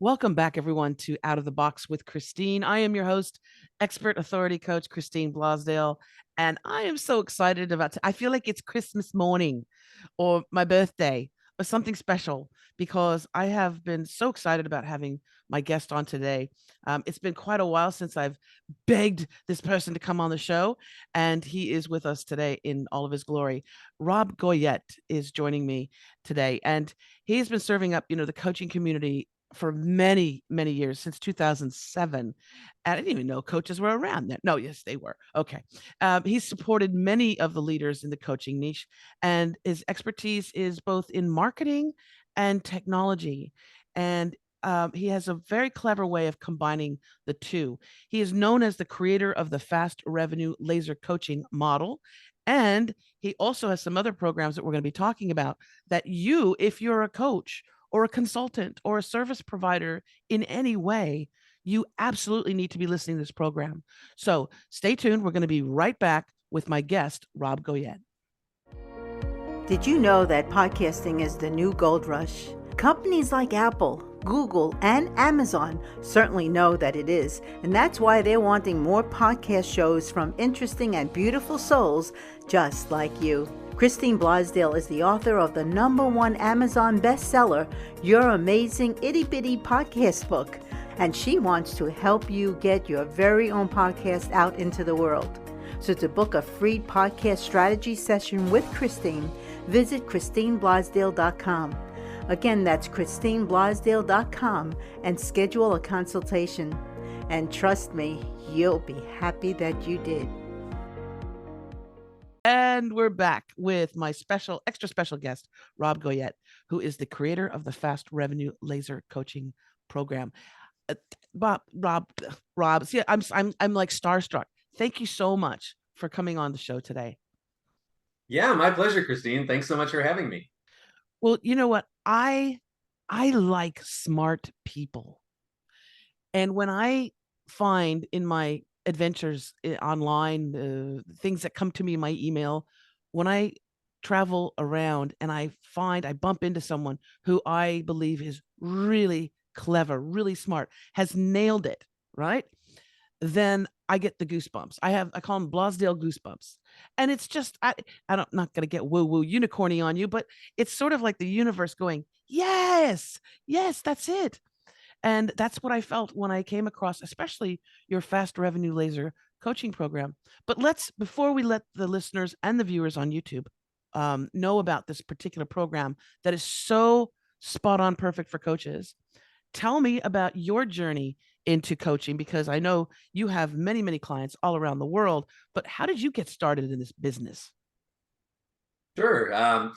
Welcome back, everyone, to Out of the Box with Christine. I am your host, expert authority coach Christine Blasdale, and I am so excited I feel like it's Christmas morning or my birthday or something special because I have been so excited about having my guest on today. It's been quite a while since I've begged this person to come on the show, and he is with us today in all of his glory. Rob Goyette is joining me today, and he's been serving up, the coaching community for many, many years, since 2007. And I didn't even know coaches were around then. No, yes, they were. Okay. He's supported many of the leaders in the coaching niche, and his expertise is both in marketing and technology. And he has a very clever way of combining the two. He is known as the creator of the fast revenue laser coaching model. And he also has some other programs that we're going to be talking about that you, if you're a coach or a consultant or a service provider in any way, you absolutely need to be listening to this program. So stay tuned. We're going to be right back with my guest, Rob Goyette. Did you know that podcasting is the new gold rush? Companies like Apple, Google, and Amazon certainly know that it is, and that's why they're wanting more podcast shows from interesting and beautiful souls just like you. Christine Blasdale is the author of the #1 Amazon bestseller, Your Amazing Itty Bitty Podcast Book, and she wants to help you get your very own podcast out into the world. So to book a free podcast strategy session with Christine, visit ChristineBlasdale.com. Again, that's ChristineBlasdale.com and schedule a consultation. And trust me, you'll be happy that you did. And we're back with my extra special guest, Rob Goyette, who is the creator of the Fast Revenue Laser Coaching Program. Rob, see, I'm like starstruck. Thank you so much for coming on the show today. Yeah, my pleasure, Christine. Thanks so much for having me. Well, you know what? I like smart people. And when I find in my adventures online, things that come to me in my email, when I travel around and I bump into someone who I believe is really clever, really smart, has nailed it, right? Then I get the goosebumps. I call them Blasdale goosebumps. And it's just, I'm not going to get woo-woo unicorny on you, but it's sort of like the universe going, yes, that's it. And that's what I felt when I came across, especially your fast revenue laser coaching program. But before we let the listeners and the viewers on YouTube know about this particular program that is so spot on perfect for coaches, tell me about your journey into coaching, because I know you have many, many clients all around the world, but how did you get started in this business? Sure. Yeah,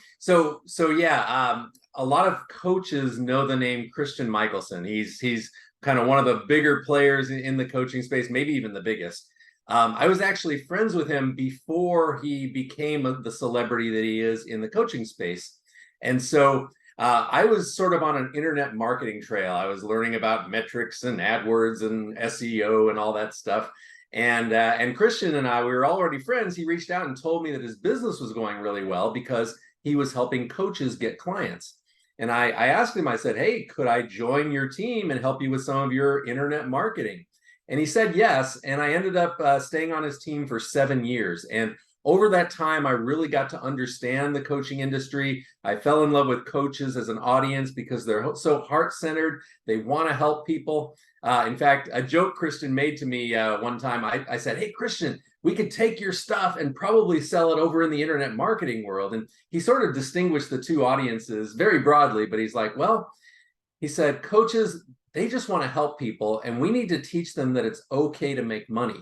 a lot of coaches know the name Christian Michelson. He's kind of one of the bigger players in the coaching space, maybe even the biggest. I was actually friends with him before he became the celebrity that he is in the coaching space. And so I was sort of on an internet marketing trail. I was learning about metrics and AdWords and SEO and all that stuff. And Christian and I, we were already friends. He reached out and told me that his business was going really well because he was helping coaches get clients. And I asked him, I said, hey, could I join your team and help you with some of your internet marketing? And he said yes. And I ended up staying on his team for 7 years. And over that time, I really got to understand the coaching industry. I fell in love with coaches as an audience because they're so heart-centered. They want to help people. In fact, a joke Christian made to me one time, I said, hey, Christian, we could take your stuff and probably sell it over in the internet marketing world. And he sort of distinguished the two audiences very broadly, but he's like, well, he said, coaches, they just want to help people, and we need to teach them that it's okay to make money.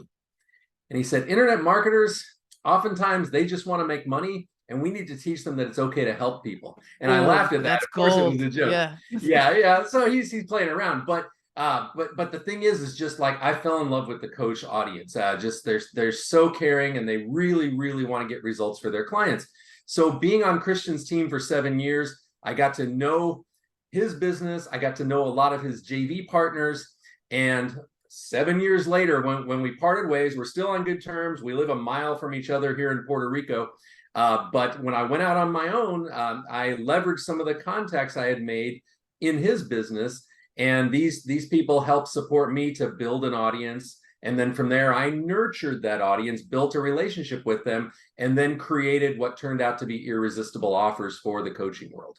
And he said, internet marketers, oftentimes they just want to make money, and we need to teach them that it's okay to help people. And I laughed at that. That's of course, gold. it was a joke. Yeah. Yeah. So he's playing around, but the thing is just like I fell in love with the coach audience. Just they're so caring, and they really, really want to get results for their clients. So being on Christian's team for 7 years, I got to know his business. I got to know a lot of his JV partners, and 7 years later, when we parted ways, we're still on good terms. We live a mile from each other here in Puerto Rico. But when I went out on my own, I leveraged some of the contacts I had made in his business, And these people help support me to build an audience. And then from there, I nurtured that audience, built a relationship with them, and then created what turned out to be irresistible offers for the coaching world.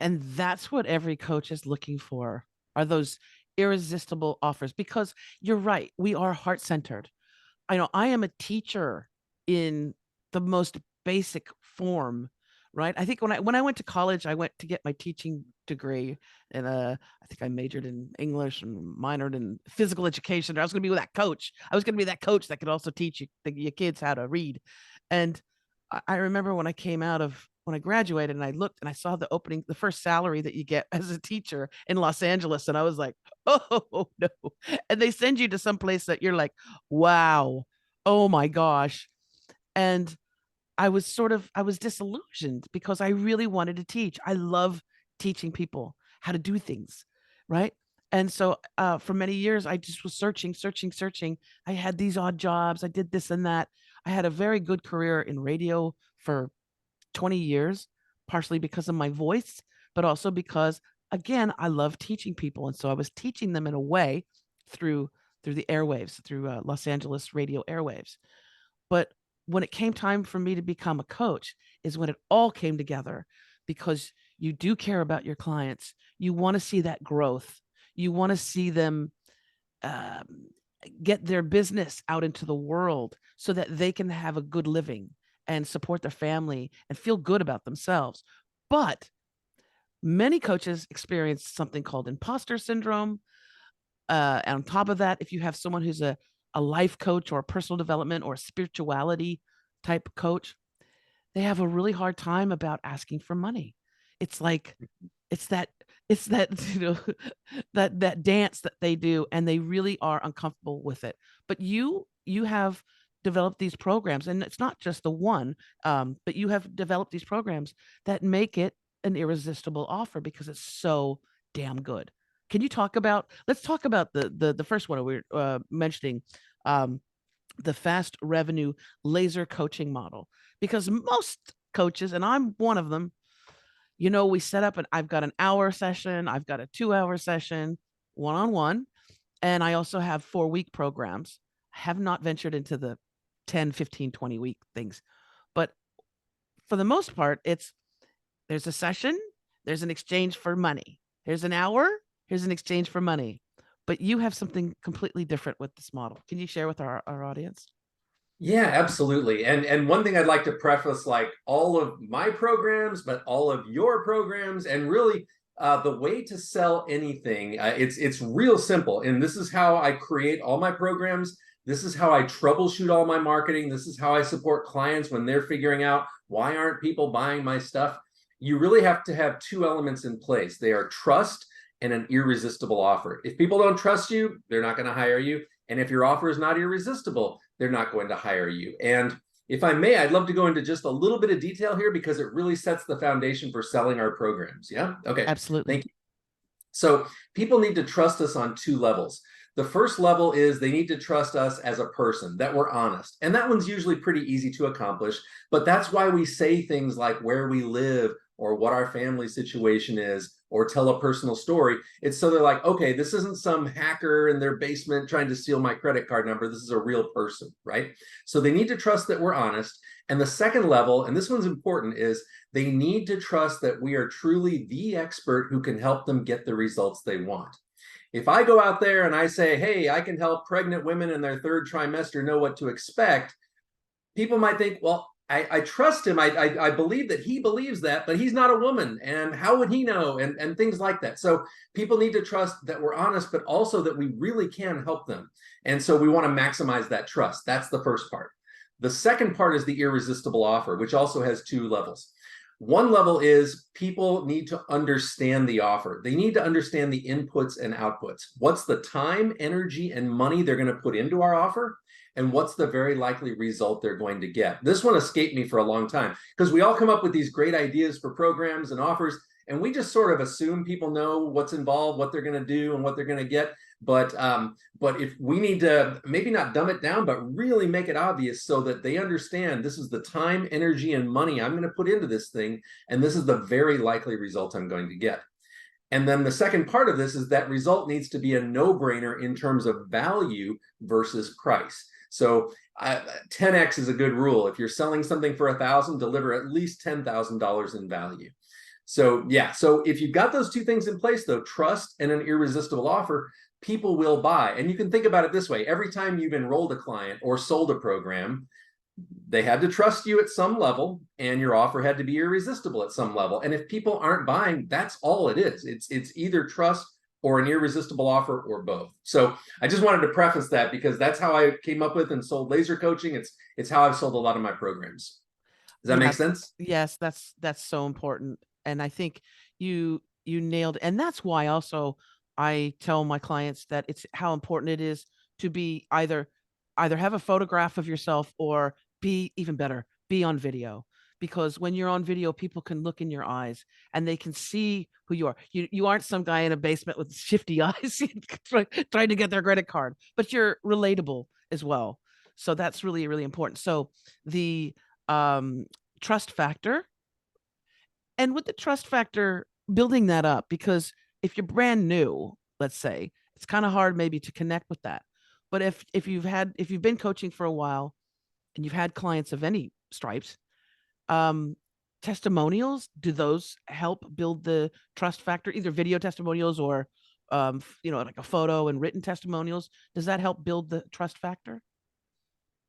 And that's what every coach is looking for, are those irresistible offers, because you're right. We are heart-centered. I know I am a teacher in the most basic form, right? I think when I went to college, I went to get my teaching degree, and I think I majored in English and minored in physical education. I was going to be that coach. I was going to be that coach that could also teach your kids how to read. And I remember when I graduated and I looked and I saw the first salary that you get as a teacher in Los Angeles, and I was like, oh no. And they send you to some place that you're like, wow, oh my gosh. And I was disillusioned because I really wanted to teach. I love teaching people how to do things, right? And so for many years, I just was searching. I had these odd jobs. I did this and that. I had a very good career in radio for 20 years, partially because of my voice, but also because, again, I love teaching people. And so I was teaching them in a way through the airwaves, through Los Angeles radio airwaves. But when it came time for me to become a coach is when it all came together, because you do care about your clients. You want to see that growth. You want to see them um, get their business out into the world so that they can have a good living and support their family and feel good about themselves. But many coaches experience something called imposter syndrome. And on top of that, if you have someone who's a life coach or a personal development or a spirituality type coach, they have a really hard time about asking for money. It's like it's that that dance that they do, and they really are uncomfortable with it. But you have developed these programs, and it's not just the one, but you have developed these programs that make it an irresistible offer because it's so damn good. Can you talk about? Let's talk about the first one we were mentioning, um, the fast revenue laser coaching model, because most coaches, and I'm one of them, we set up, and I've got an hour session, I've got a 2-hour session, one-on-one, and I also have 4-week programs. I have not ventured into the 10, 15, 20-week things. But for the most part, there's a session, there's an exchange for money. Here's an hour, here's an exchange for money. But you have something completely different with this model. Can you share with our audience? Yeah, absolutely. And one thing I'd like to preface, like all of my programs, but all of your programs, and really the way to sell anything, it's real simple. And this is how I create all my programs. This is how I troubleshoot all my marketing. This is how I support clients when they're figuring out, why aren't people buying my stuff? You really have to have two elements in place. They are trust and an irresistible offer. If people don't trust you, they're not going to hire you. And if your offer is not irresistible, they're not going to hire you. And if I may, I'd love to go into just a little bit of detail here because it really sets the foundation for selling our programs. Yeah? Okay. Absolutely. Thank you. So people need to trust us on two levels. The first level is they need to trust us as a person, that we're honest. And that one's usually pretty easy to accomplish. But that's why we say things like where we live or what our family situation is, or tell a personal story. It's so they're like, okay, this isn't some hacker in their basement trying to steal my credit card number. This is a real person, right? So they need to trust that we're honest. And the second level, and this one's important, is they need to trust that we are truly the expert who can help them get the results they want. If I go out there and I say, hey, I can help pregnant women in their third trimester know what to expect, people might think, well, I trust him. I believe that he believes that, but he's not a woman. And how would he know? And things like that. So people need to trust that we're honest, but also that we really can help them. And so we want to maximize that trust. That's the first part. The second part is the irresistible offer, which also has two levels. One level is people need to understand the offer. They need to understand the inputs and outputs. What's the time, energy, and money they're going to put into our offer? And what's the very likely result they're going to get? This one escaped me for a long time because we all come up with these great ideas for programs and offers, and we just sort of assume people know what's involved, what they're going to do, and what they're going to get. But if we need to maybe not dumb it down, but really make it obvious so that they understand this is the time, energy, and money I'm going to put into this thing, and this is the very likely result I'm going to get. And then the second part of this is that result needs to be a no-brainer in terms of value versus price. So 10x is a good rule. If you're selling something for $1,000, deliver at least $10,000 in value. So yeah, so if you've got those two things in place, though, trust and an irresistible offer, people will buy. And you can think about it this way. Every time you've enrolled a client or sold a program, they had to trust you at some level, and your offer had to be irresistible at some level. And if people aren't buying, that's all it is. It's either trust or an irresistible offer or both. So I just wanted to preface that because that's how I came up with and sold laser coaching. It's how I've sold a lot of my programs. Does that make sense? Yes, that's so important. And I think you nailed it. And that's why also I tell my clients that it's how important it is to be either have a photograph of yourself or be even better, be on video. Because when you're on video, people can look in your eyes and they can see who you are. You aren't some guy in a basement with shifty eyes trying to get their credit card, but you're relatable as well. So that's really, really important. So the trust factor, and with the trust factor, building that up, because if you're brand new, let's say, it's kind of hard maybe to connect with that. But if you've been coaching for a while and you've had clients of any stripes, um, testimonials, do those help build the trust factor? Either video testimonials or like a photo and written testimonials. Does that help build the trust factor?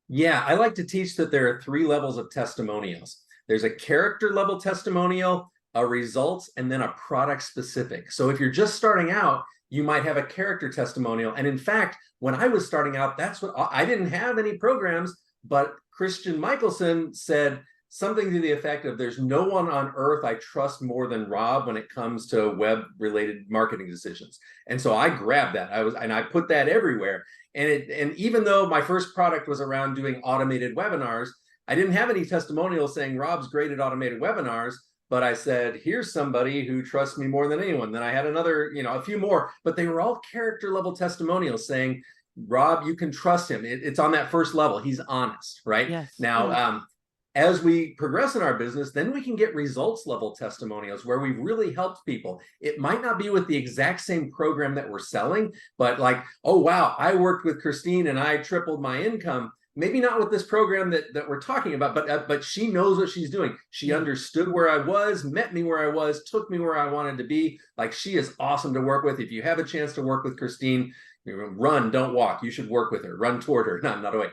Yeah, I like to teach that there are 3 levels of testimonials. There's a character level testimonial, a results, and then a product specific. So if you're just starting out, you might have a character testimonial. And in fact, when I was starting out, that's what I didn't have any programs, but Christian Michelson said something to the effect of, there's no one on earth I trust more than Rob when it comes to web related marketing decisions. And so I grabbed that. I put that everywhere. And even though my first product was around doing automated webinars, I didn't have any testimonials saying Rob's great at automated webinars, but I said, here's somebody who trusts me more than anyone. Then I had another, a few more, but they were all character level testimonials saying, Rob, you can trust him. It's on that first level. He's honest, right? Yes. Now, as we progress in our business, then we can get results level testimonials where we've really helped people. It might not be with the exact same program that we're selling, but like, oh, wow, I worked with Christine and I tripled my income. Maybe not with this program that we're talking about, but she knows what she's doing. She understood where I was, met me where I was, took me where I wanted to be. Like, she is awesome to work with. If you have a chance to work with Christine, run, don't walk. You should work with her, run toward her, not away.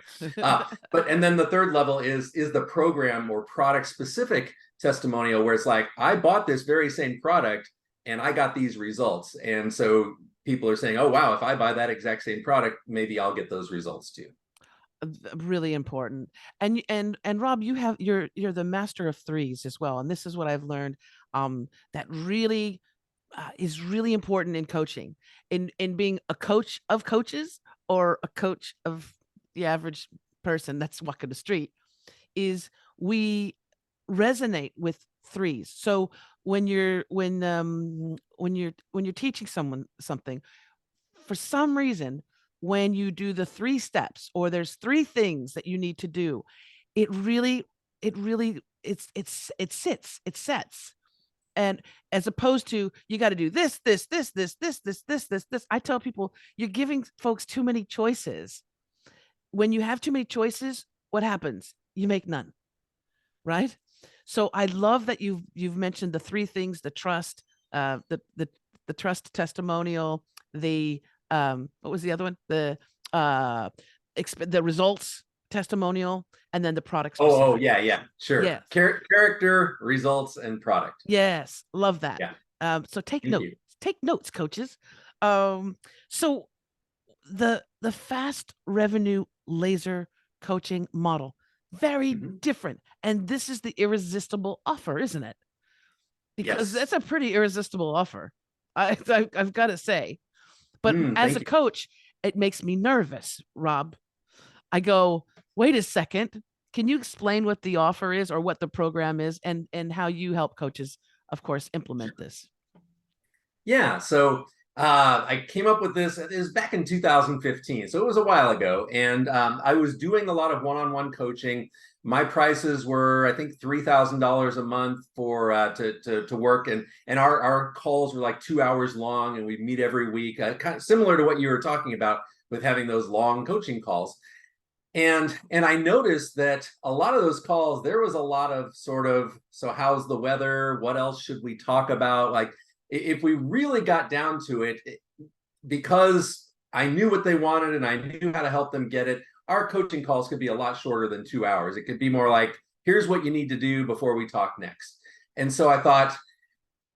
And then the third level is the program or product specific testimonial, where it's like, I bought this very same product and I got these results. And so people are saying, oh, wow, if I buy that exact same product, maybe I'll get those results too. Really important. And Rob, you're the master of threes as well. And this is what I've learned, that really is really important in coaching, in being a coach of coaches or a coach of the average person that's walking the street, is we resonate with threes. So when you're teaching someone something, for some reason, when you do the 3 steps or there's 3 things that you need to do, it sets. And as opposed to, you got to do this. I tell people, you're giving folks too many choices. When you have too many choices, what happens? You make none, right? So I love that you've mentioned the 3 things: the trust, the trust testimonial, the what was the other one? The results testimonial, and then the product specific. Oh, yeah, sure. Yes. Character, results, and product. Yes, love that. Yeah. So take notes, coaches. So the fast revenue laser coaching model, very different, and this is the irresistible offer, isn't it? Because that's a pretty irresistible offer. I've got to say. But as a coach, it makes me nervous, Rob. I go, wait a second. Can you explain what the offer is or what the program is, and how you help coaches, of course, implement this? Yeah. So I came up with this. It was back in 2015, so it was a while ago, and I was doing a lot of one-on-one coaching. My prices were, I think, $3,000 a month for to work, and our calls were like 2 hours long, and we'd meet every week, kind of similar to what you were talking about with having those long coaching calls. And I noticed that a lot of those calls, there was a lot of sort of, so how's the weather? What else should we talk about? Like, if we really got down to it, because I knew what they wanted and I knew how to help them get it, our coaching calls could be a lot shorter than 2 hours. It could be more like, here's what you need to do before we talk next. And so I thought,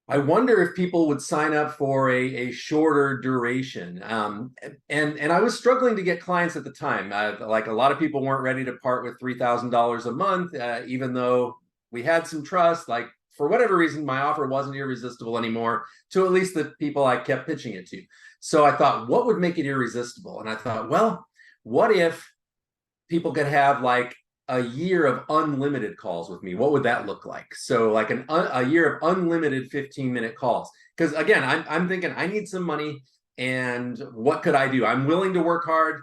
I wonder if people would sign up for a shorter duration. And I was struggling to get clients at the time. Like, a lot of people weren't ready to part with $3,000 a month, even though we had some trust. Like, for whatever reason, my offer wasn't irresistible anymore to at least the people I kept pitching it to. So I thought, what would make it irresistible? And I thought, well, what if people could have like a year of unlimited calls with me? What would that look like? So like a year of unlimited 15-minute calls. Because again, I'm thinking I need some money, and what could I do? I'm willing to work hard.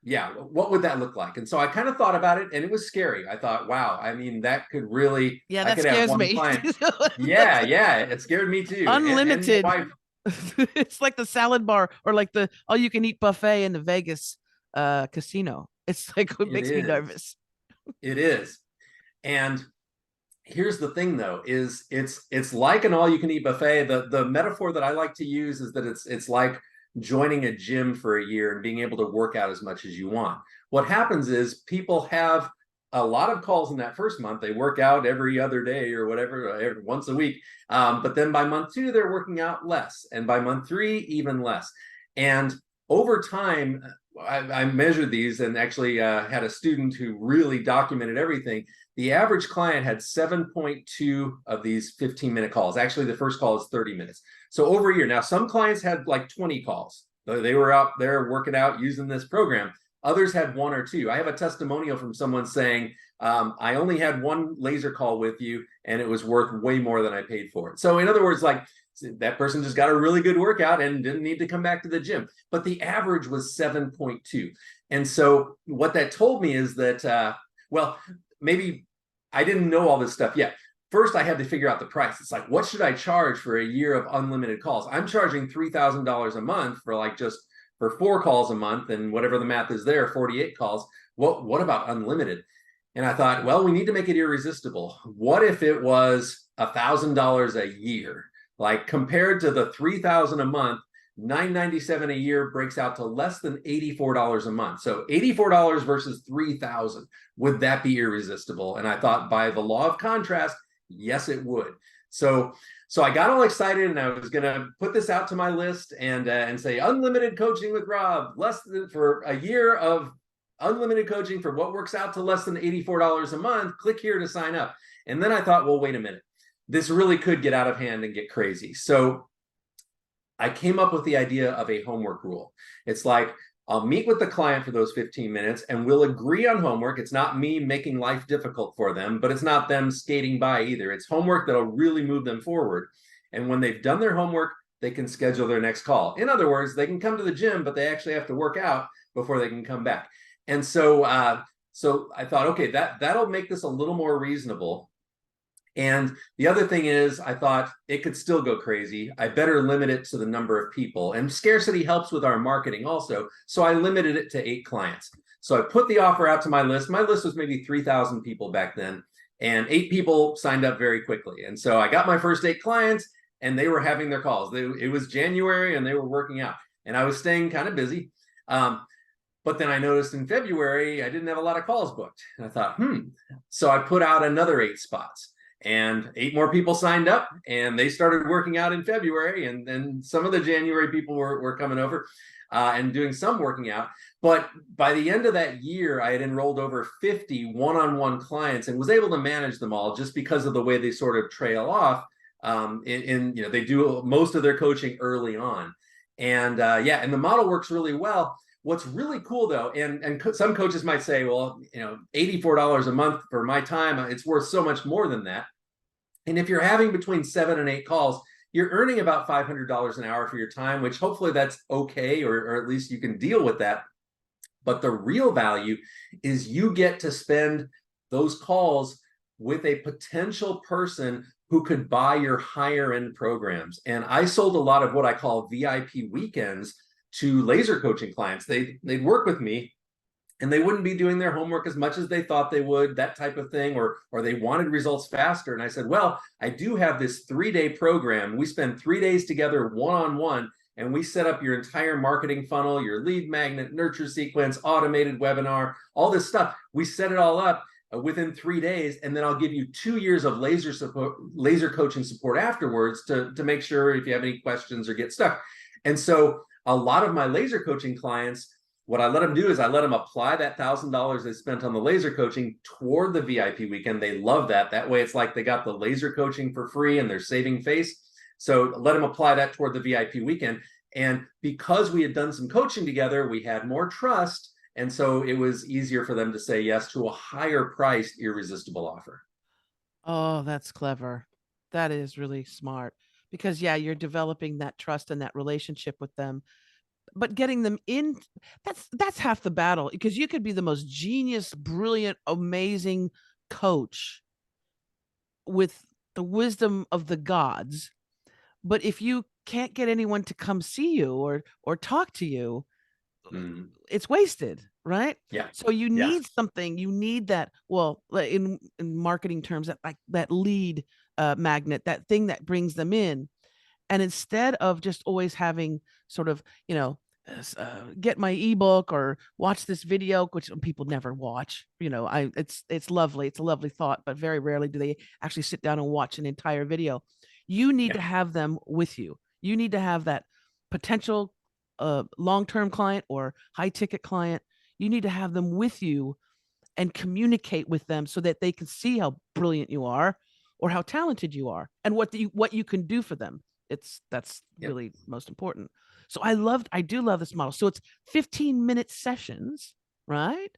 Yeah, what would that look like? And so I kind of thought about it, and it was scary. I thought, wow, I mean, that could really, Yeah, I that could have scares one me. client. Yeah, it scared me too. Unlimited. And my wife, It's like the salad bar or like the all you can eat buffet in the Vegas casino. It's like what it makes me is, nervous. it is. And here's the thing though, is it's like an all-you-can-eat buffet. The metaphor that I like to use is that it's like joining a gym for a year and being able to work out as much as you want. What happens is people have a lot of calls in that first month. They work out every other day or whatever, once a week. But then by month 2, they're working out less. And by month 3, even less. And over time, I measured these and actually had a student who really documented everything. The average client had 7.2 of these 15-minute calls. Actually, the first call is 30 minutes. So over a year. Now, some clients had like 20 calls. They were out there working out using this program. Others had 1 or 2. I have a testimonial from someone saying, I only had 1 laser call with you, and it was worth way more than I paid for it. So in other words, like, that person just got a really good workout and didn't need to come back to the gym. But the average was 7.2. And so what that told me is that, well, maybe I didn't know all this stuff yet. First, I had to figure out the price. It's like, what should I charge for a year of unlimited calls? I'm charging $3,000 a month for like just for 4 calls a month, and whatever the math is there, 48 calls. What about unlimited? And I thought, well, we need to make it irresistible. What if it was $1,000 a year? Like, compared to the $3,000 a month, $997 a year breaks out to less than $84 a month. So $84 versus $3,000. Would that be irresistible? And I thought, by the law of contrast, yes, it would. So I got all excited, and I was going to put this out to my list and say, unlimited coaching with Rob, less than for a year of unlimited coaching for what works out to less than $84 a month. Click here to sign up. And then I thought, well, wait a minute. This really could get out of hand and get crazy. So I came up with the idea of a homework rule. It's like, I'll meet with the client for those 15 minutes and we'll agree on homework. It's not me making life difficult for them, but it's not them skating by either. It's homework that'll really move them forward. And when they've done their homework, they can schedule their next call. In other words, they can come to the gym, but they actually have to work out before they can come back. And so I thought, okay, that'll make this a little more reasonable. And the other thing is, I thought it could still go crazy. I better limit it to the number of people. And scarcity helps with our marketing also. So I limited it to 8 clients. So I put the offer out to my list. My list was maybe 3,000 people back then. And 8 people signed up very quickly. And so I got my first 8 clients, and they were having their calls. It was January, and they were working out. And I was staying kind of busy. But then I noticed in February, I didn't have a lot of calls booked. And I thought, So I put out another 8 spots. And 8 more people signed up, and they started working out in February. And then some of the January people were coming over and doing some working out. But by the end of that year, I had enrolled over 50 one-on-one clients and was able to manage them all just because of the way they sort of trail off. They do most of their coaching early on. And and the model works really well. What's really cool though, and some coaches might say, well, $84 a month for my time, it's worth so much more than that. And if you're having between 7 and 8 calls, you're earning about $500 an hour for your time, which hopefully that's okay, or at least you can deal with that. But the real value is you get to spend those calls with a potential person who could buy your higher end programs. And I sold a lot of what I call VIP weekends to laser coaching clients. They'd work with me and they wouldn't be doing their homework as much as they thought they would, that type of thing, or they wanted results faster. And I said, well, I do have this 3-day program. We spend 3 days together one-on-one, and we set up your entire marketing funnel, your lead magnet, nurture sequence, automated webinar, all this stuff. We set it all up within 3 days, and then I'll give you 2 years of laser coaching support afterwards to make sure if you have any questions or get stuck. And so a lot of my laser coaching clients, what I let them do is I let them apply that $1,000 they spent on the laser coaching toward the VIP weekend. They love that. That way it's like they got the laser coaching for free and they're saving face. So let them apply that toward the VIP weekend. And because we had done some coaching together, we had more trust. And so it was easier for them to say yes to a higher priced, irresistible offer. Oh, that's clever. That is really smart because yeah, you're developing that trust and that relationship with them. But getting them in, that's half the battle, because you could be the most genius, brilliant, amazing coach with the wisdom of the gods. But if you can't get anyone to come see you or talk to you, it's wasted, right? Yeah. So you Yeah. need something, you need that, well, in marketing terms, that like that lead magnet, that thing that brings them in. And instead of just always having sort of, get my ebook or watch this video, which people never watch, it's lovely. It's a lovely thought, but very rarely do they actually sit down and watch an entire video. You need to have them with you. You need to have that potential long-term client or high ticket client. You need to have them with you and communicate with them so that they can see how brilliant you are or how talented you are and what you can do for them. That's really most important. So I do love this model. So it's 15-minute sessions, right?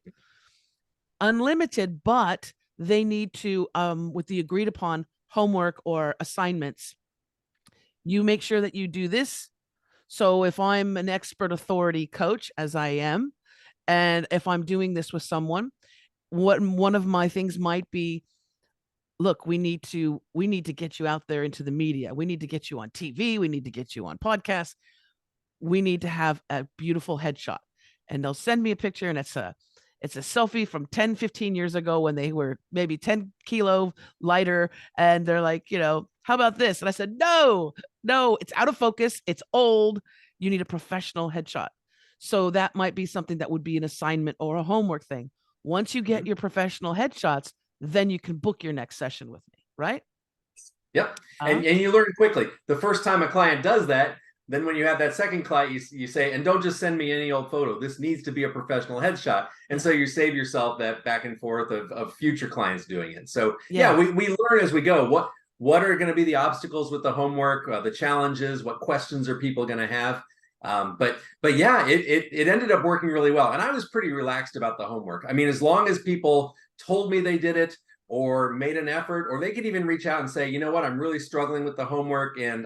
Unlimited, but they need to, with the agreed upon homework or assignments, you make sure that you do this. So if I'm an expert authority coach, as I am, and if I'm doing this with someone, one of my things might be, look, we need to get you out there into the media. We need to get you on TV. We need to get you on podcasts. We need to have a beautiful headshot. And they'll send me a picture, and it's a selfie from 10, 15 years ago when they were maybe 10 kilo lighter. And they're like, how about this? And I said, no, it's out of focus. It's old. You need a professional headshot. So that might be something that would be an assignment or a homework thing. Once you get your professional headshots, then you can book your next session with me, right? Yep. And you learn quickly. The first time a client does that, then when you have that second client, you say, and don't just send me any old photo. This needs to be a professional headshot. And so you save yourself that back and forth of future clients doing it. So yeah, we learn as we go. What are going to be the obstacles with the homework, the challenges, what questions are people going to have? But yeah, it ended up working really well. And I was pretty relaxed about the homework. I mean, as long as people told me they did it or made an effort, or they could even reach out and say, you know what, I'm really struggling with the homework and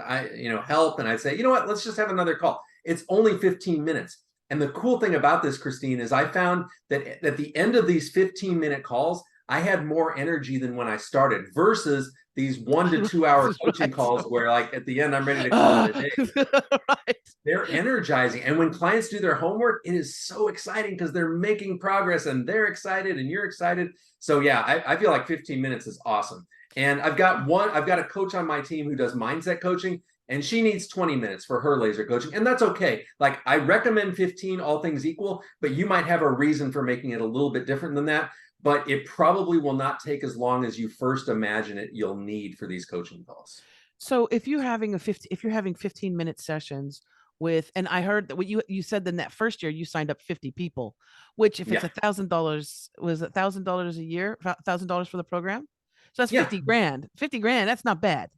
help. And I'd say, you know what, let's just have another call. It's only 15 minutes. And the cool thing about this, Christine, is I found that at the end of these 15-minute calls, I had more energy than when I started versus these 1 to 2 hour coaching calls where like at the end, I'm ready to call it a day. Right. They're energizing. And when clients do their homework, it is so exciting because they're making progress and they're excited and you're excited. So yeah, I feel like 15 minutes is awesome. And I've got a coach on my team who does mindset coaching, and she needs 20 minutes for her laser coaching. And that's okay. Like I recommend 15, all things equal, but you might have a reason for making it a little bit different than that. But it probably will not take as long as you first imagine it you'll need for these coaching calls. So if you're having 15-minute sessions with, and I heard that what you said in that first year, you signed up 50 people, which if it's $1,000, was $1,000 a year, $1,000 for the program. So that's 50 grand, that's not bad.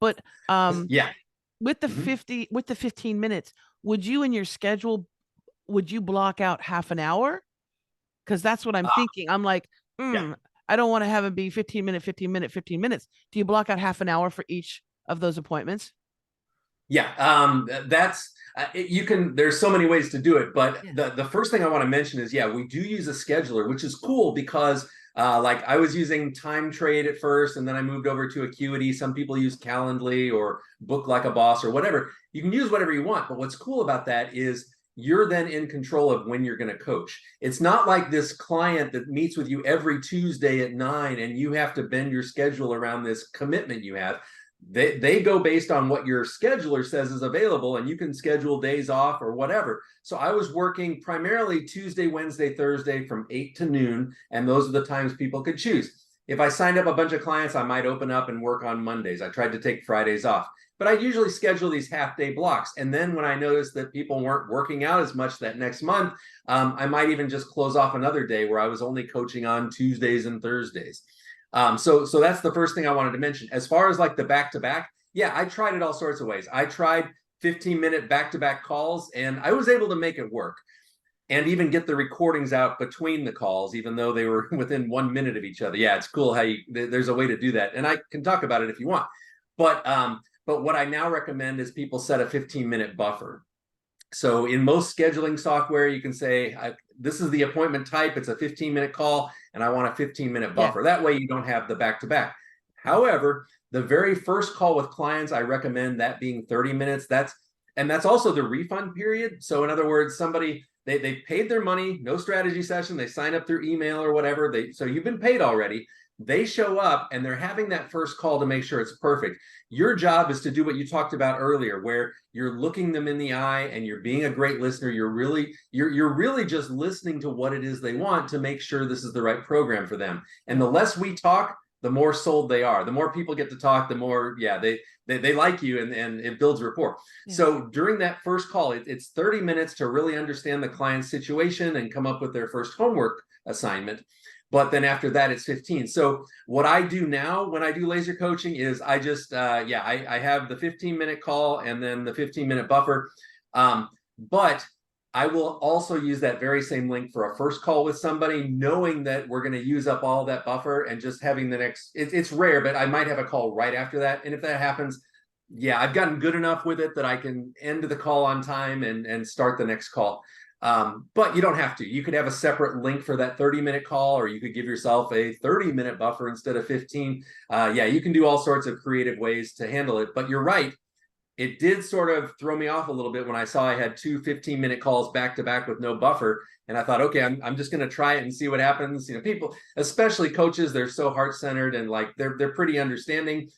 But with the 15 minutes, would you in your schedule, would you block out half an hour? Because that's what I'm thinking. I'm like, I don't want to have it be 15 minutes. Do you block out half an hour for each of those appointments? Yeah, that's you can. There's so many ways to do it, but Yeah. the first thing I want to mention is, yeah, we do use a scheduler, which is cool because like I was using Time Trade at first, and then I moved over to Acuity. Some people use Calendly or Book Like a Boss or whatever. You can use whatever you want, but what's cool about that is you're then in control of when you're going to coach. It's not like this client that meets with you every Tuesday at 9 and you have to bend your schedule around this commitment you have. They go based on what your scheduler says is available, and you can schedule days off or whatever. So I was working primarily Tuesday, Wednesday, Thursday from 8 to noon, and those are the times people could choose. If I signed up a bunch of clients, I might open up and work on Mondays. I tried to take Fridays off, but I usually schedule these half-day blocks. And then when I noticed that people weren't working out as much that next month, I might even just close off another day where I was only coaching on Tuesdays and Thursdays. So that's the first thing I wanted to mention. As far as like the back-to-back, yeah, I tried it all sorts of ways. I tried 15-minute back-to-back calls, and I was able to make it work and even get the recordings out between the calls, even though they were within 1 minute of each other. Yeah, it's cool how there's a way to do that. And I can talk about it if you want. But what I now recommend is people set a 15-minute buffer. So in most scheduling software, you can say, this is the appointment type. It's a 15-minute call, and I want a 15-minute buffer. Yeah. That way you don't have the back-to-back. However, the very first call with clients, I recommend that being 30 minutes. That's also the refund period. So in other words, somebody, they paid their money, no strategy session, they sign up through email or whatever. So you've been paid already. They show up and they're having that first call to make sure it's perfect. Your job is to do what you talked about earlier, where you're looking them in the eye and you're being a great listener. You're really just listening to what it is they want to make sure this is the right program for them. And the less we talk, the more sold they are. The more people get to talk, the more, yeah, they like you, and it builds rapport. Yeah. So during that first call, it's 30 minutes to really understand the client's situation and come up with their first homework assignment. But then after that, it's 15. So what I do now when I do laser coaching is I just, I have the 15-minute call and then the 15-minute buffer. But I will also use that very same link for a first call with somebody, knowing that we're going to use up all that buffer and just having the next, it's rare, but I might have a call right after that. And if that happens, yeah, I've gotten good enough with it that I can end the call on time and start the next call. But you don't have to. You could have a separate link for that 30-minute call, or you could give yourself a 30-minute buffer instead of 15. Yeah, you can do all sorts of creative ways to handle it. But you're right. It did sort of throw me off a little bit when I saw I had 2 15-minute calls back to back with no buffer. And I thought, okay, I'm just going to try it and see what happens. You know, people, especially coaches, they're so heart-centered and like they're pretty understanding.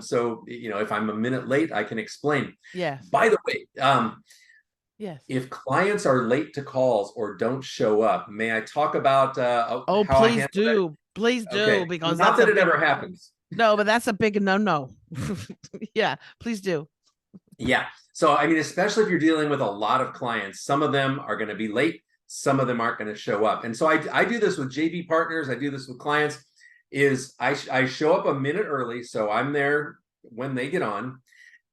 So, you know, if I'm a minute late, I can explain. Yes. By the way, yes. if clients are late to calls or don't show up, may I talk about how please do. That? Please do, okay. because not that it ever happens. No, but that's a big no. Yeah, please do. Yeah. So, I mean, especially if you're dealing with a lot of clients, some of them are going to be late. Some of them aren't going to show up. And so I do this with JV partners. I do this with clients is I show up a minute early. So I'm there when they get on.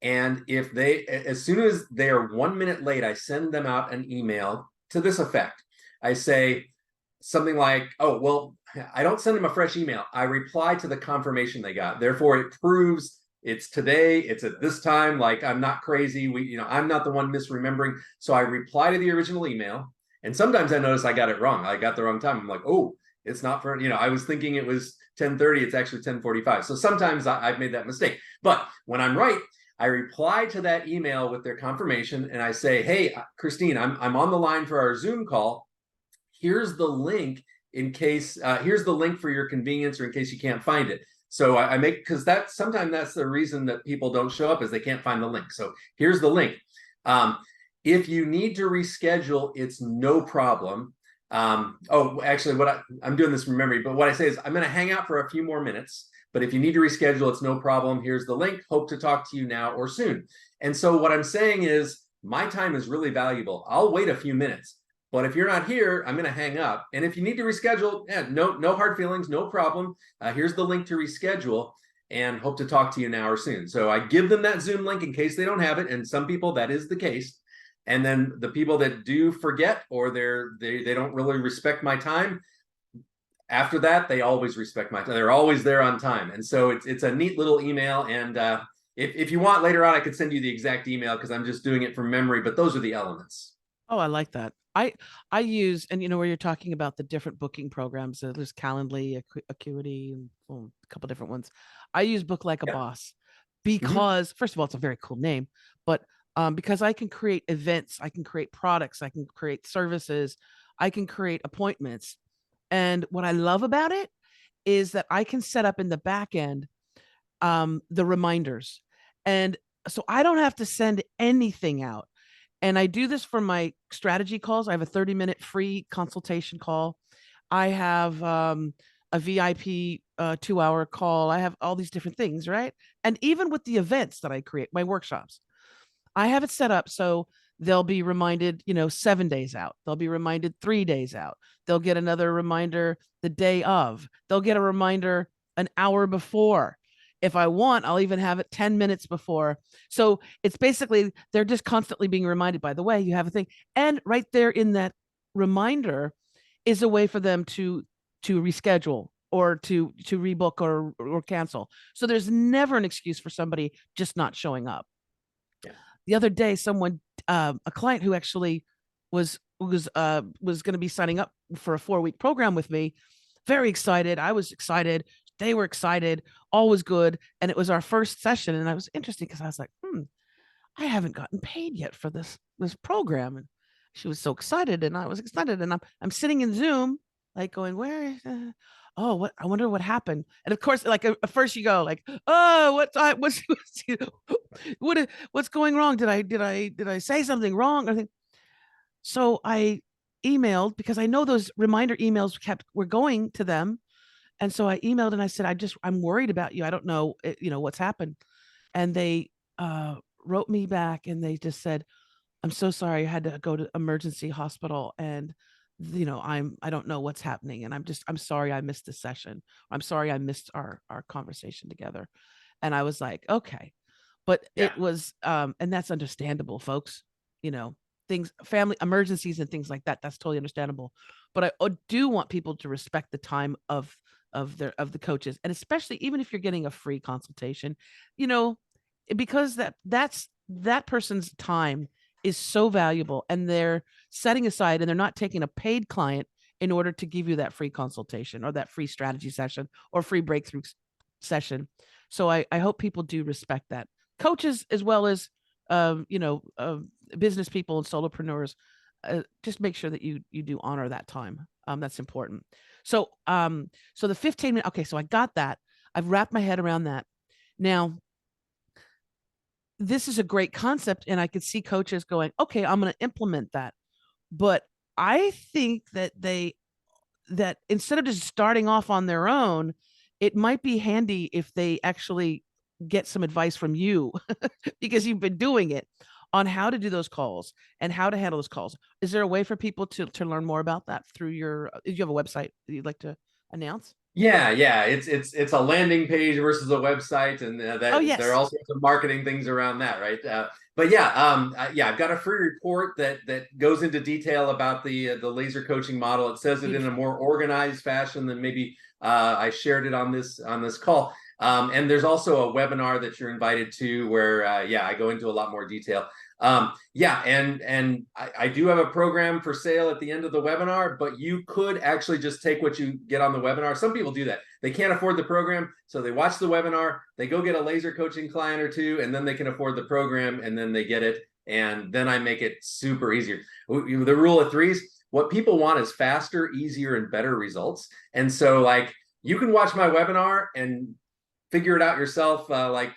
And if as soon as they are 1 minute late, I send them out an email to this effect. I say something like, oh, well, I don't send them a fresh email. I reply to the confirmation they got. Therefore, it proves it's today, it's at this time. Like, I'm not crazy. I'm not the one misremembering. So I reply to the original email. And sometimes I notice I got it wrong. I got the wrong time. I'm like, oh, it's not for, I was thinking it was 10:30. It's actually 10:45. So sometimes I've made that mistake. But when I'm right, I reply to that email with their confirmation and I say, hey, Christine, I'm on the line for our Zoom call. Here's the link here's the link for your convenience or in case you can't find it. So I make, because sometimes that's the reason that people don't show up is they can't find the link. So here's the link. If you need to reschedule, it's no problem. Actually, I'm doing this from memory, but what I say is I'm going to hang out for a few more minutes. But if you need to reschedule, it's no problem. Here's the link. Hope to talk to you now or soon. And so what I'm saying is my time is really valuable. I'll wait a few minutes. But if you're not here, I'm going to hang up. And if you need to reschedule, no hard feelings, no problem. Here's the link to reschedule and hope to talk to you now or soon. So I give them that Zoom link in case they don't have it. And some people, that is the case. And then the people that do forget or they don't really respect my time, after that, they always respect my time. They're always there on time. And so it's a neat little email. And if you want later on, I could send you the exact email because I'm just doing it from memory, but those are the elements. Oh, I like that. I use, and where you're talking about the different booking programs, there's Calendly, Acuity, and a couple different ones. I use Book Like a Yeah. Boss Mm-hmm. because, first of all, it's a very cool name, but because I can create events, I can create products, I can create services, I can create appointments. And what I love about it is that I can set up in the back end the reminders. And so I don't have to send anything out. And I do this for my strategy calls. I have a 30-minute free consultation call. I have a VIP 2-hour call. I have all these different things, right? And even with the events that I create, my workshops, I have it set up so they'll be reminded, 7 days out. They'll be reminded 3 days out. They'll get another reminder the day of. They'll get a reminder an hour before. If I want, I'll even have it 10 minutes before. So it's basically, they're just constantly being reminded, by the way, you have a thing. And right there in that reminder is a way for them to reschedule or to rebook or cancel. So there's never an excuse for somebody just not showing up. Yeah. The other day, someone, a client who actually was going to be signing up for a 4-week program with me, very excited. I was excited. They were excited. All was good, and it was our first session. And I was interested because I was like, I haven't gotten paid yet for this program. And she was so excited, and I was excited. And I'm sitting in Zoom, like going, where? Oh, what? I wonder what happened. And of course, like at first you go like, oh, what's going wrong? Did I say something wrong? I think so. I emailed because I know those reminder emails were going to them, and so I emailed and I said, I'm worried about you. I don't know, what's happened. And they wrote me back and they just said, I'm so sorry. I had to go to emergency hospital and I don't know what's happening. And I'm sorry I missed the session. I'm sorry I missed our conversation together. And I was like, okay. But Yeah. it was and that's understandable, folks. You know, things, family emergencies and things like that. That's totally understandable. But I do want people to respect the time of the coaches, and especially even if you're getting a free consultation, you know, because that person's time is so valuable, and they're setting aside and they're not taking a paid client in order to give you that free consultation or that free strategy session or free breakthrough session. So I hope people do respect that. Coaches as well as business people and solopreneurs, just make sure that you do honor that time. That's important. So the 15 minute, okay, so I got that. I've wrapped my head around that. Now, this is a great concept, and I could see coaches going, okay, I'm going to implement that. But I think that instead of just starting off on their own, it might be handy if they actually get some advice from you because you've been doing it on how to do those calls and how to handle those calls. Is there a way for people to learn more about that through your, do you have a website that you'd like to announce? Yeah. It's a landing page versus a website, and Oh, that there are yes. all sorts of marketing things around that, right? But yeah, I've got a free report that goes into detail about the laser coaching model. It says it in a Beautiful. more organized fashion than maybe I shared it on this call. And there's also a webinar that you're invited to where I go into a lot more detail. And I do have a program for sale at the end of the webinar, but you could actually just take what you get on the webinar. Some people do that. They can't afford the program, so they watch the webinar, they go get a laser coaching client or two, and then they can afford the program, and then they get it. And then I make it super easier. The rule of threes, what people want is faster, easier, and better results. And so like you can watch my webinar and figure it out yourself. I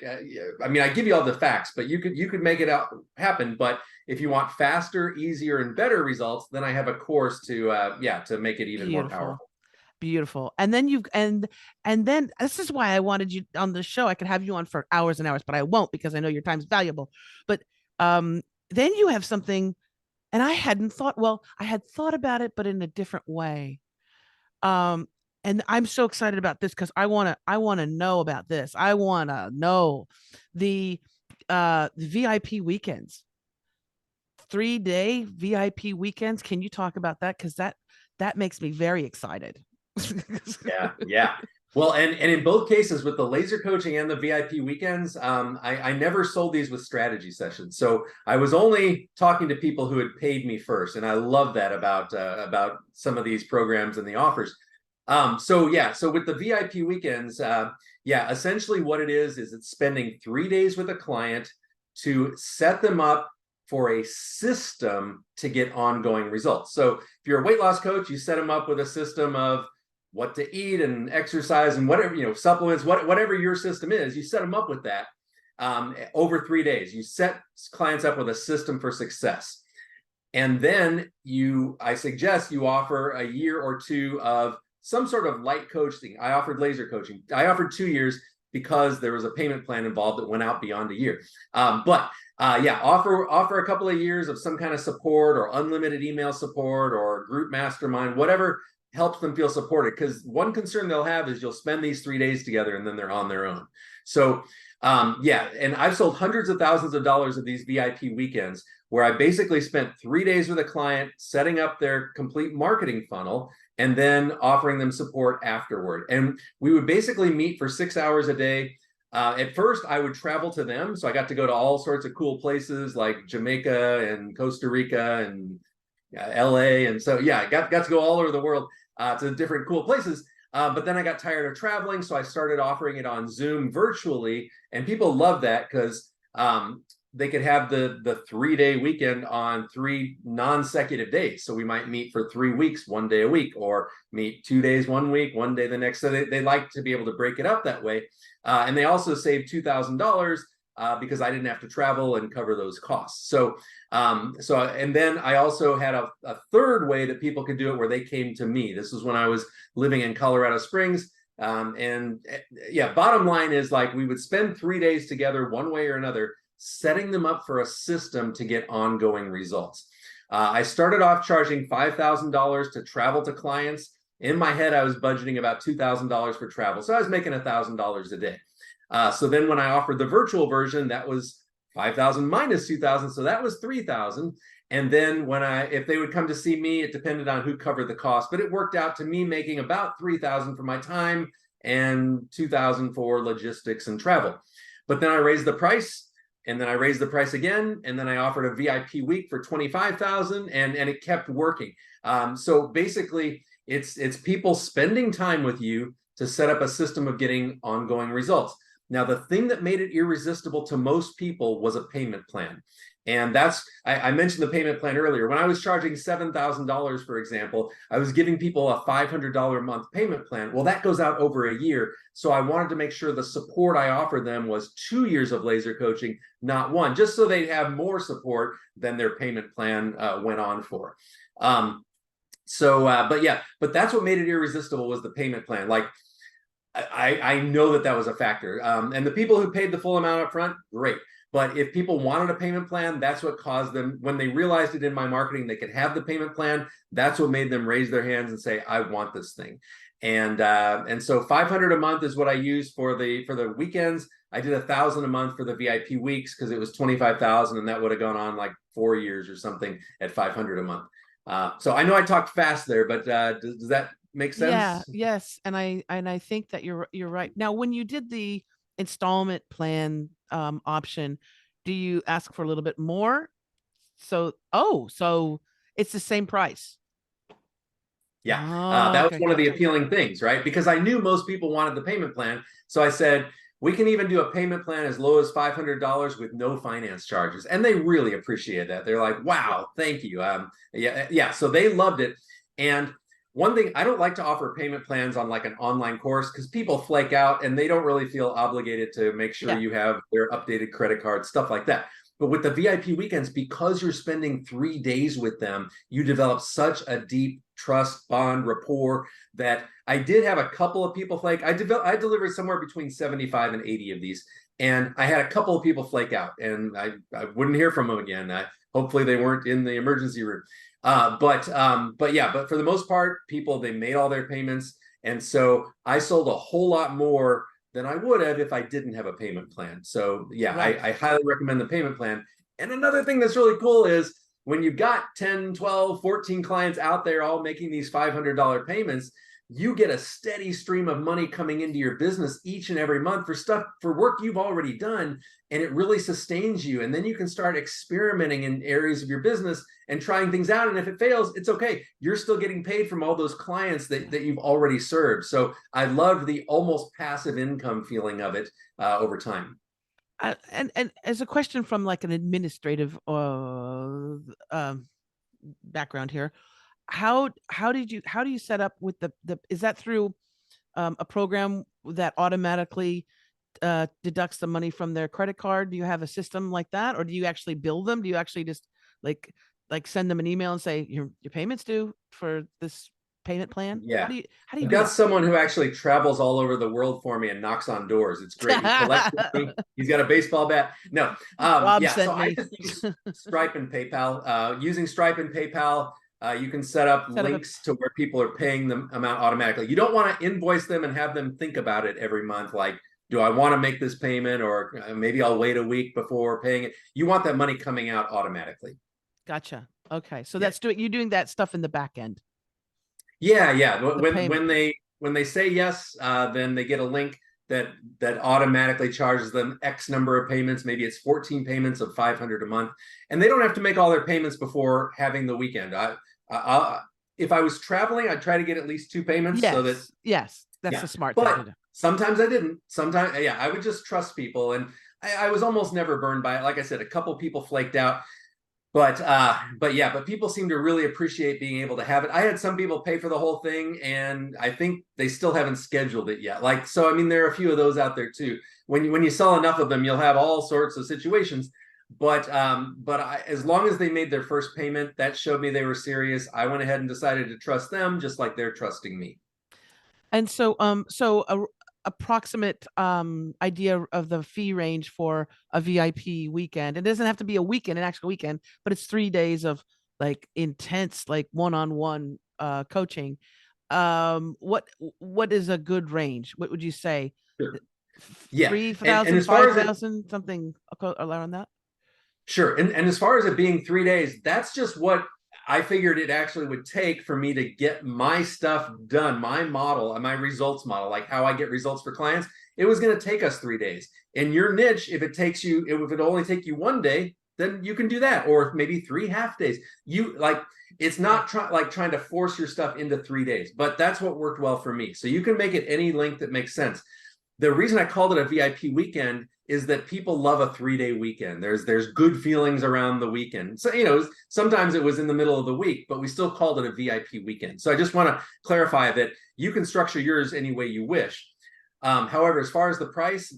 mean, I give you all the facts, but you could make it out happen. But if you want faster, easier, and better results, then I have a course to make it even more Beautiful. powerful. Beautiful. And then and then this is why I wanted you on the show. I could have you on for hours and hours, but I won't because I know your time's valuable. But um then you have something, and I hadn't thought, well, I had thought about it, but in a different way. Um and I'm so excited about this because I want to know about this. I want to know the the VIP weekends. 3-day VIP weekends. Can you talk about that? Because that makes me very excited. Yeah. Well, and in both cases, with the laser coaching and the VIP weekends, I never sold these with strategy sessions. So I was only talking to people who had paid me first, and I love that about some of these programs and the offers. So with the VIP weekends, essentially what it is it's spending 3 days with a client to set them up for a system to get ongoing results. So if you're a weight loss coach, you set them up with a system of what to eat and exercise and whatever, supplements, whatever your system is, you set them up with that over 3 days. You set clients up with a system for success. And then I suggest you offer a year or two of some sort of light coaching. I offered laser coaching. I offered 2 years because there was a payment plan involved that went out beyond a year. Offer a couple of years of some kind of support or unlimited email support or group mastermind, whatever helps them feel supported. Because one concern they'll have is you'll spend these 3 days together and then they're on their own. So and I've sold hundreds of thousands of dollars of these VIP weekends where I basically spent 3 days with a client setting up their complete marketing funnel and then offering them support afterward. And we would basically meet for 6 hours a day. At first, I would travel to them. So I got to go to all sorts of cool places like Jamaica and Costa Rica and LA. And so, I got to go all over the world to different cool places. But then I got tired of traveling. So I started offering it on Zoom virtually. And people love that because they could have the 3-day weekend on 3 non-consecutive days. So we might meet for 3 weeks, 1 day a week, or meet 2 days 1 week, 1 day the next. So they like to be able to break it up that way. And they also saved $2,000 because I didn't have to travel and cover those costs. And then I also had a third way that people could do it where they came to me. This was when I was living in Colorado Springs. Bottom line is, like, we would spend 3 days together one way or another, setting them up for a system to get ongoing results. I started off charging $5,000 to travel to clients. In my head, I was budgeting about $2,000 for travel. So I was making $1,000 a day. So then when I offered the virtual version, that was 5,000 minus 2,000. So that was 3,000. And then if they would come to see me, it depended on who covered the cost, but it worked out to me making about 3,000 for my time and 2,000 for logistics and travel. But then I raised the price, and then I raised the price again, and then I offered a VIP week for 25,000, and it kept working. So basically, it's people spending time with you to set up a system of getting ongoing results. Now, the thing that made it irresistible to most people was a payment plan. And I mentioned the payment plan earlier. When I was charging $7,000, for example, I was giving people a $500 a month payment plan. Well, that goes out over a year. So I wanted to make sure the support I offered them was 2 years of laser coaching, not 1, just so they'd have more support than their payment plan went on for. But that's what made it irresistible, was the payment plan. Like, I know that was a factor. And the people who paid the full amount up front, great. But if people wanted a payment plan, that's what caused them, when they realized it in my marketing, they could have the payment plan. That's what made them raise their hands and say, I want this thing. And so $500 a month is what I use for the weekends. I did $1,000 a month for the VIP weeks because it was 25,000, and that would have gone on like 4 years or something at $500 a month. So I know I talked fast there, but does that make sense? Yeah, yes. And I think that you're right. Now, when you did the installment plan option, do you ask for a little bit more? So it's the same price. Yeah, Oh, that was okay, one of the gotcha. appealing things, right? Because I knew most people wanted the payment plan. So I said, we can even do a payment plan as low as $500 with no finance charges. And they really appreciate that. They're like, wow, thank you. So they loved it. And one thing, I don't like to offer payment plans on like an online course because people flake out and they don't really feel obligated to make sure you have their updated credit card, stuff like that. But with the VIP weekends, because you're spending 3 days with them, you develop such a deep trust, bond, rapport that I did have a couple of people flake. I delivered somewhere between 75 and 80 of these. And I had a couple of people flake out, and I wouldn't hear from them again. Hopefully they weren't in the emergency room. But for the most part, they made all their payments. And so I sold a whole lot more than I would have if I didn't have a payment plan. So right. I highly recommend the payment plan. And another thing that's really cool is when you've got 10, 12, 14 clients out there all making these $500 payments, you get a steady stream of money coming into your business each and every month for work you've already done, and it really sustains you. And then you can start experimenting in areas of your business and trying things out. And if it fails, it's okay. You're still getting paid from all those clients that you've already served. So I loved the almost passive income feeling of it over time. And as a question from like an administrative background here, how do you set up with the is that through a program that automatically deducts the money from their credit card? Do you have a system like that, or do you actually bill them? Do you actually just like send them an email and say your payments due for this payment plan? Yeah. How do you I've do got that? someone who actually travels all over the world for me and knocks on doors. It's great. He collects money. He's got a baseball bat. No. Rob Yeah. So sent I me. just use Stripe and PayPal. Using Stripe and PayPal, you can set up links to where people are paying the amount automatically. You don't want to invoice them and have them think about it every month. Like, do I want to make this payment, or maybe I'll wait a week before paying it? You want that money coming out automatically. Gotcha. Okay. So that's you're doing that stuff in the back end. Yeah. When they say yes, then they get a link that automatically charges them X number of payments. Maybe it's 14 payments of 500 a month, and they don't have to make all their payments before having the weekend. If I was traveling, I'd try to get at least 2 payments. Yes. So that That's a smart thing to do. Sometimes I didn't. Sometimes, I would just trust people, and I was almost never burned by it. Like I said, a couple people flaked out. But people seem to really appreciate being able to have it. I had some people pay for the whole thing, and I think they still haven't scheduled it yet. So I mean, there are a few of those out there too. When you sell enough of them, you'll have all sorts of situations. But as long as they made their first payment, that showed me they were serious. I went ahead and decided to trust them, just like they're trusting me. And so approximate idea of the fee range for a VIP weekend. It doesn't have to be a weekend, an actual weekend, but it's 3 days of like intense, like one-on-one coaching. What is a good range? What would you say? Sure. Yeah. 3,000, 5,000, something around that? Sure. And as far as it being 3 days, that's just what I figured it actually would take for me to get my stuff done, my model, my results model, like how I get results for clients. It was going to take us 3 days. In your niche, if it only take you 1 day, then you can do that, or maybe 3 half days. It's not trying to force your stuff into 3 days, but that's what worked well for me. So you can make it any length that makes sense. The reason I called it a VIP weekend is that people love a 3-day weekend. There's good feelings around the weekend. So, sometimes it was in the middle of the week, but we still called it a VIP weekend. So I just want to clarify that you can structure yours any way you wish. However, as far as the price,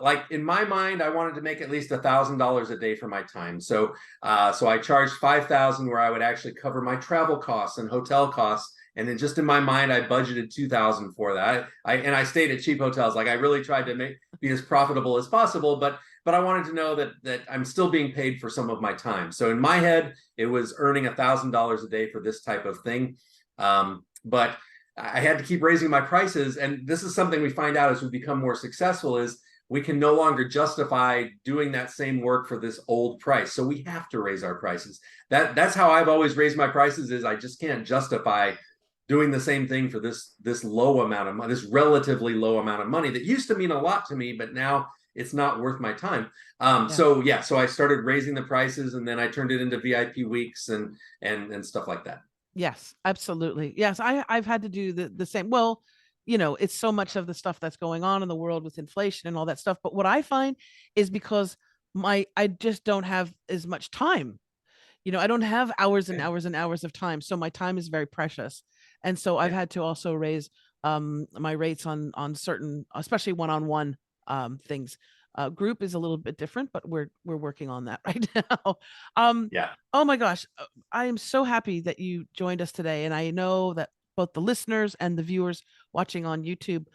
like in my mind, I wanted to make at least $1,000 a day for my time. So I charged $5,000 where I would actually cover my travel costs and hotel costs. And then just in my mind, I budgeted $2,000 for that. I stayed at cheap hotels. Like I really tried to be as profitable as possible, but I wanted to know that I'm still being paid for some of my time. So in my head, it was earning $1,000 a day for this type of thing. But I had to keep raising my prices. And this is something we find out as we become more successful is we can no longer justify doing that same work for this old price. So we have to raise our prices. That's how I've always raised my prices is I just can't justify doing the same thing for this low amount of money, this relatively low amount of money that used to mean a lot to me, but now it's not worth my time. So I started raising the prices, and then I turned it into VIP weeks and stuff like that. Yes, absolutely. Yes, I've had to do the same. Well, it's so much of the stuff that's going on in the world with inflation and all that stuff. But what I find is because I just don't have as much time. I don't have hours and hours and hours of time. So my time is very precious. And so I've had to also raise my rates on certain, especially one-on-one things. Group is a little bit different, but we're working on that right now. Oh my gosh, I am so happy that you joined us today, and I know that both the listeners and the viewers watching on YouTube,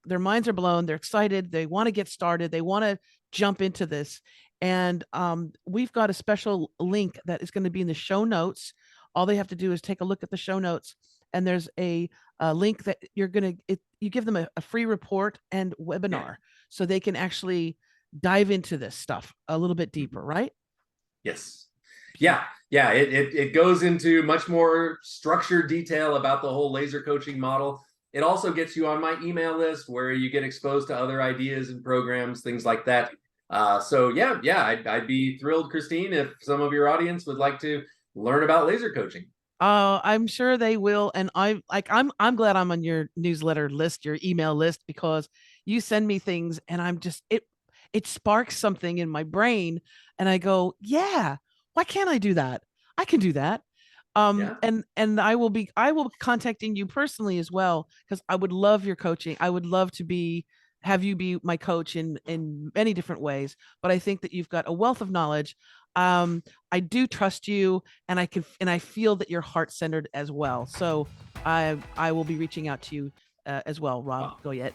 their minds are blown. They're excited. They want to get started. They want to jump into this, and we've got a special link that is going to be in the show notes. All they have to do is take a look at the show notes, and there's a link that you give them a free report and webinar so they can actually dive into this stuff a little bit deeper, right? Yes. Yeah. Yeah, it goes into much more structured detail about the whole laser coaching model. It also gets you on my email list where you get exposed to other ideas and programs, things like that. So yeah, I'd be thrilled, Christine, if some of your audience would like to learn about laser coaching. I'm sure they will. And I'm glad I'm on your newsletter list, your email list, because you send me things and it sparks something in my brain. And I go, yeah, why can't I do that? I can do that. Yeah. And I will be contacting you personally as well, because I would love your coaching. I would love to have you be my coach in many different ways. But I think that you've got a wealth of knowledge. Um, I do trust you, and I feel that you're heart centered as well. So I will be reaching out to you as well, Rob Goyette.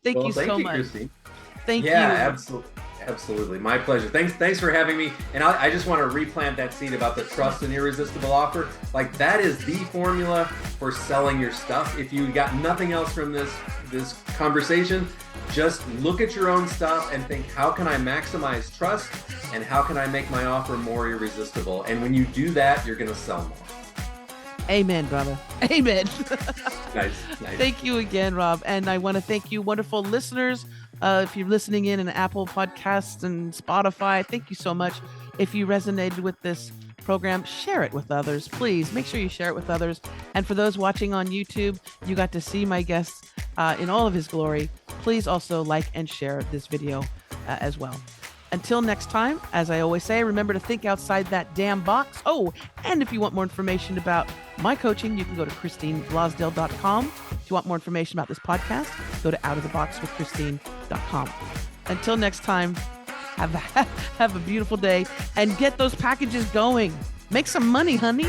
Thank Well, you thank so you, much. Christine. Thank Yeah, you. absolutely. My pleasure. Thanks for having me. And I just want to replant that seed about the trust and irresistible offer. Like, that is the formula for selling your stuff. If you got nothing else from this conversation, just look at your own stuff and think, how can I maximize trust and how can I make my offer more irresistible? And when you do that, you're going to sell more. Amen, brother. Amen. Nice. Thank you again, Rob. And I want to thank you, wonderful listeners. If you're listening in Apple Podcasts and Spotify, thank you so much. If you resonated with this program, share it with others. Please make sure you share it with others. And for those watching on YouTube, you got to see my guest in all of his glory. Please also like and share this video as well. Until next time, as I always say, remember to think outside that damn box. Oh, and if you want more information about my coaching, you can go to christineblasdale.com. If you want more information about this podcast, go to outoftheboxwithchristine.com. Until next time, have a beautiful day and get those packages going. Make some money, honey.